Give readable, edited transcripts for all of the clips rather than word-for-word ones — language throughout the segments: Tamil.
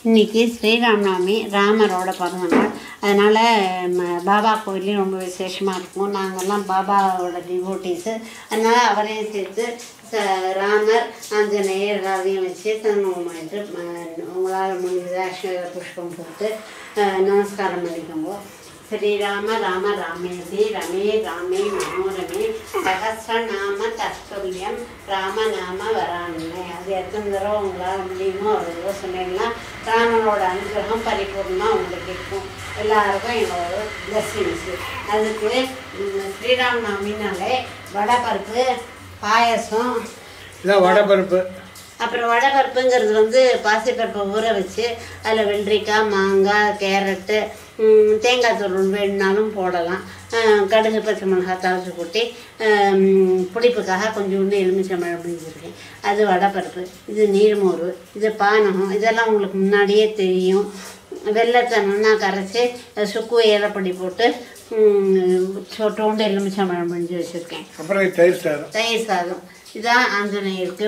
இன்றைக்கி ஸ்ரீராமநவமி, ராமரோட பிறந்தநாள். அதனால் பாபா கோயிலையும் ரொம்ப விசேஷமாக இருக்கும். நாங்கள்லாம் பாபாவோட டிவோட்டீஸு. அதனால் அவரையும் சேர்த்து ராமர், ஆஞ்சநேயர் எல்லாரையும் வச்சு தன்னுமாயிட்டு உங்களால் முடிஞ்சது அக்ஷய புஷ்பம் போட்டு நமஸ்காரம் பண்ணிக்கோங்க. ஸ்ரீராம ராம ராமேதி ரமே ராமே மனோரமே சகஸ்ரநாம தஸ்துல்யம் ராமநாம வராமே. அது எத்தனை தடவை உங்களால் முடியுமோ அவ்வளோ சொன்னீங்கன்னா ராமனோட அனுகிரகம் பரிபூர்ணமாக உங்களுக்கு இருக்கும். எல்லாருக்கும் எங்களோட பிளஸ்ஸிங்ஸு. அதுக்கு ஸ்ரீராமநவமினாலே வடைப்பருப்பு, பாயசம், வடைப்பருப்பு. அப்புறம் வடைப்பருப்புங்கிறது பாசிப்பருப்பை ஊற வச்சு அதில் வெள்ளரிக்காய், மாங்காய், கேரட்டு, தேங்காய் தூள் வேணுனாலும் போடலாம். கடுகு, பச்சை மிளகாய் தாளித்து கொட்டி புளிப்புக்காக கொஞ்சோண்டு எலுமிச்சம்பழம் பிடிச்சிருக்கேன். அது வடைப்பருப்பு. இது நீர்மோர், இது பானகம். இதெல்லாம் உங்களுக்கு முன்னாடியே தெரியும். வெள்ளத்தை நல்லா கரைச்சி சுக்கு ஏலப்பொடி போட்டு சொட்டோண்டு எலுமிச்சம்பழம் பிடிச்சி வச்சுருக்கேன். அப்புறம் தயிர் சாதம். இதுதான் ஆஞ்சநேயருக்கு,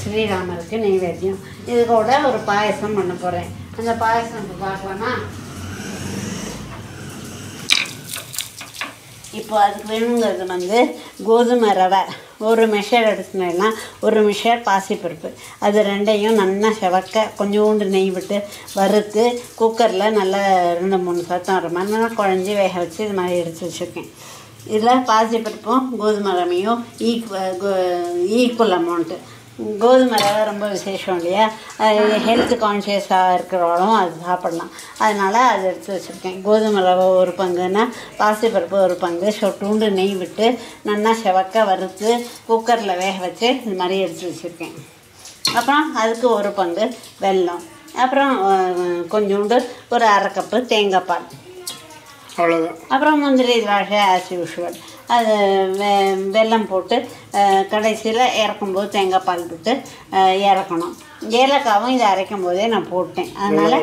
ஸ்ரீராமருக்கு நைவேத்தியம். இது கூட ஒரு பாயசம் பண்ண போகிறேன். அந்த பாயசம் இப்போ பார்க்கலாமா? இப்போ அதுக்கு வேணுங்கிறது கோதுமை ரவை ஒரு மெஷர் எடுத்துனேன்னா ஒரு மெஷர் பாசிப்பருப்பு. அது ரெண்டையும் நல்லா செவக்க கொஞ்சோண்டு நெய் விட்டு வறுத்து குக்கரில் நல்லா 2-3 சத்தம் வர மாதிரி நல்லா குழஞ்சி வேக வச்சு இது மாதிரி எடுத்து வச்சுருக்கேன். இதில் பாசிப்பருப்பும் கோதுமை ரவையும் ஈக்குவல் அமௌண்ட்டு. கோதுமை ரவை ரொம்ப விசேஷம் இல்லையா? ஹெல்த் கான்ஷியஸாக இருக்கிறவங்களும் அது சாப்பிட்லாம். அதனால் அதை எடுத்து வச்சுருக்கேன். கோதுமை ரவை ஒரு பங்குன்னா பாசிப்பருப்பு ஒரு பங்கு, சொட்டுண்டு நெய் விட்டு நல்லா செவக்க வறுத்து குக்கரில் வேக வச்சு இது மாதிரி எடுத்து வச்சுருக்கேன். அப்புறம் அதுக்கு ஒரு பங்கு வெல்லம், அப்புறம் கொஞ்சோண்டு ஒரு 1/2 கப்பு தேங்காய் பால், அவ்வளோதான். அப்புறம் முந்திரி திராட்சை ஆஸ் யூஷுவல். அது வெல்லம் போட்டு கடைசியில் இறக்கும்போது தேங்காய் பால் விட்டு இறக்கணும். ஏலக்காவும் இதை அரைக்கும் போதே நான் போட்டேன். அதனால்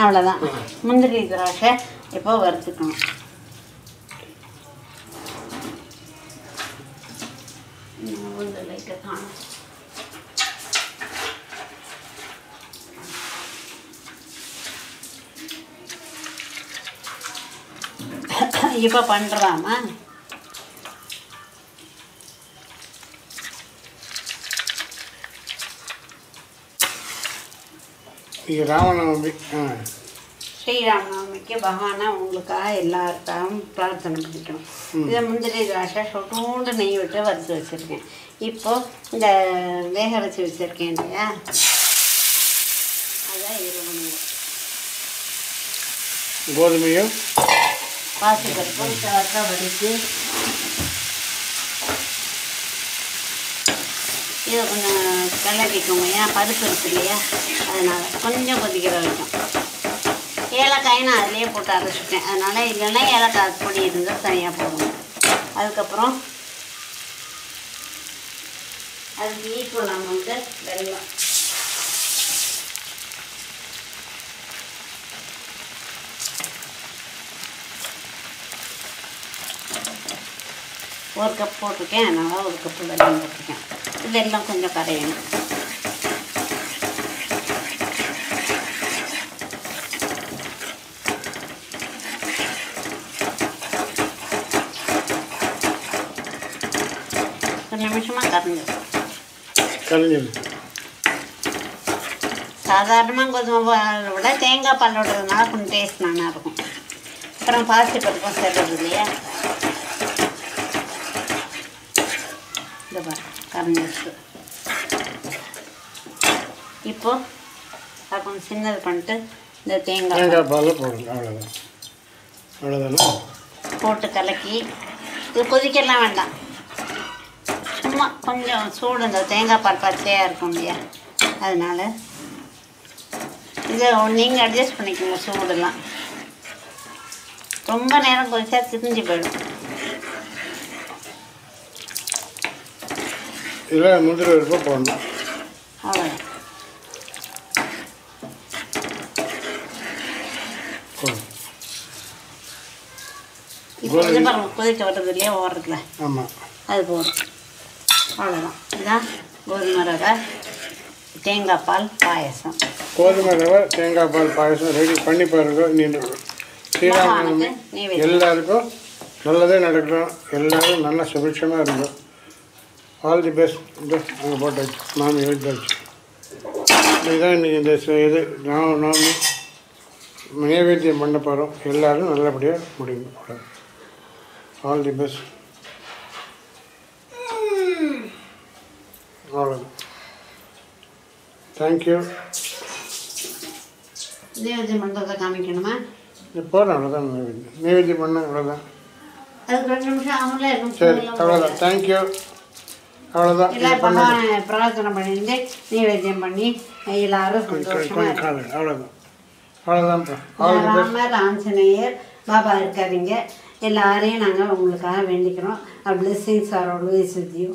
அவ்வளோதான். முந்திரி திராட்சை இப்போ வறுத்துக்கணும். இப்போ பண்ணுறாமா? ராமநவமி, ஸ்ரீராமநவமிக்கு பகவானை உங்களுக்காக எல்லாருக்காகவும் பிரார்த்தனை பண்ணிக்கணும். இதை முந்திரி திராட்சை சொட்டூண்டு நெய் விட்டு வறுத்து வச்சுருக்கேன். இப்போது இந்த வேக வச்சு வச்சுருக்கேன் இல்லையா, அதான் கோதுமையும் பாசிப்பருப்பும் செவக்க வடித்து இதை கொஞ்சம் கிளறிக்கோங்க. ஏன் பருப்பு இருக்கு இல்லையா, அதனால் கொஞ்சம் கொதிக்கிற வரைக்கும். ஏலக்காய் நான் அதிலே போட்டு அரைச்சிட்டேன். அதனால் இல்லைன்னா ஏலக்காய் பொடி இருந்தால் தனியாக போடணும். அதுக்கப்புறம் அதுக்கு ஈக்குவல் அமௌண்ட்டு வெல்லம். ஒரு கப் போட்டிருக்கேன். அதனால் 1 கப்பு வெல்லம் போட்டிருக்கேன். வெல்லம் கொஞ்சம் கரையணும். ஒரு நிமிஷமாக கரைஞ்சிடும். சாதாரணமாக கோதுமை பாலை விட தேங்காய் பால் விடுறதுனால கொஞ்சம் டேஸ்ட் நல்லா இருக்கும். அப்புறம் பாசிப்பருப்பும் சேர்றது இல்லையா, இந்த பாரு கரைஞ்சிடுச்சு. இப்போது அதை கொஞ்சம் சின்னது பண்ணிட்டு இந்த தேங்காய் பால் போடுங்க. அவ்வளோதான். அவ்வளோதானே? போட்டு கலக்கி இது கொதிக்கலாம் வேண்டாம். சும்மா கொஞ்சம் சூடு, இந்த தேங்காய் பால் பச்சையாக இருக்கும் இல்லையா, அதனால் இதை நீங்கள் அட்ஜஸ்ட் பண்ணிக்கோங்க. சூடெல்லாம் ரொம்ப நேரம் கொதிச்சா திரிஞ்சு போயிடும். இதில் முந்திரி பருப்பு போடணும். அவ்வளோதான். இப்போ கொதிக்க வர்றது இல்லையா, ஓடுறதுல, ஆமாம், அது போதும். அவ்வளோதான். இதுதான் கோதுமை ரவை தேங்காய் பால் பாயசம். கோதுமை ரவை தேங்காய் பால் பாயசம் ரெடி பண்ணி பாருங்க. நீண்ட ஸ்ரீராமநவமி எல்லாருக்கும் நல்லதே நடக்கணும். எல்லோரும் நல்லா சுபிட்சமாக இருக்கும். All the best. அங்கே போட்டாச்சு, மாமி எடுத்தாச்சு. இதுதான் இன்றைக்கி இந்த இது நவமி நைவேத்தியம் பண்ண போகிறோம். எல்லோரும் நல்லபடியாக முடியும். All the best. அவ்வளோதான். தேங்க்யூ. நைவேத்தியம் பண்ணுறதை காமிக்கணுமா? போதும், அவ்வளோதான். நைவேத்தியம் பண்ண அவ்வளோதான். அதுக்கு 2 நிமிஷம் ஆகும்ல. சரி, அவ்வளோதான். தேங்க்யூ. அவ்வளோதான். எல்லாம் பகவானை பிரார்த்தனை பண்ணிட்டு நைவேத்தியம் பண்ணி எல்லாரும் சந்தோஷமாக அவ்வளோதான். அவ்வளோதான்ப்பா. ராமர் ஆஞ்சநேயர் பாபா இருக்காதீங்க. எல்லாரையும் நாங்கள் உங்களுக்காக வேண்டிக்கிறோம். Our blessings are always with you.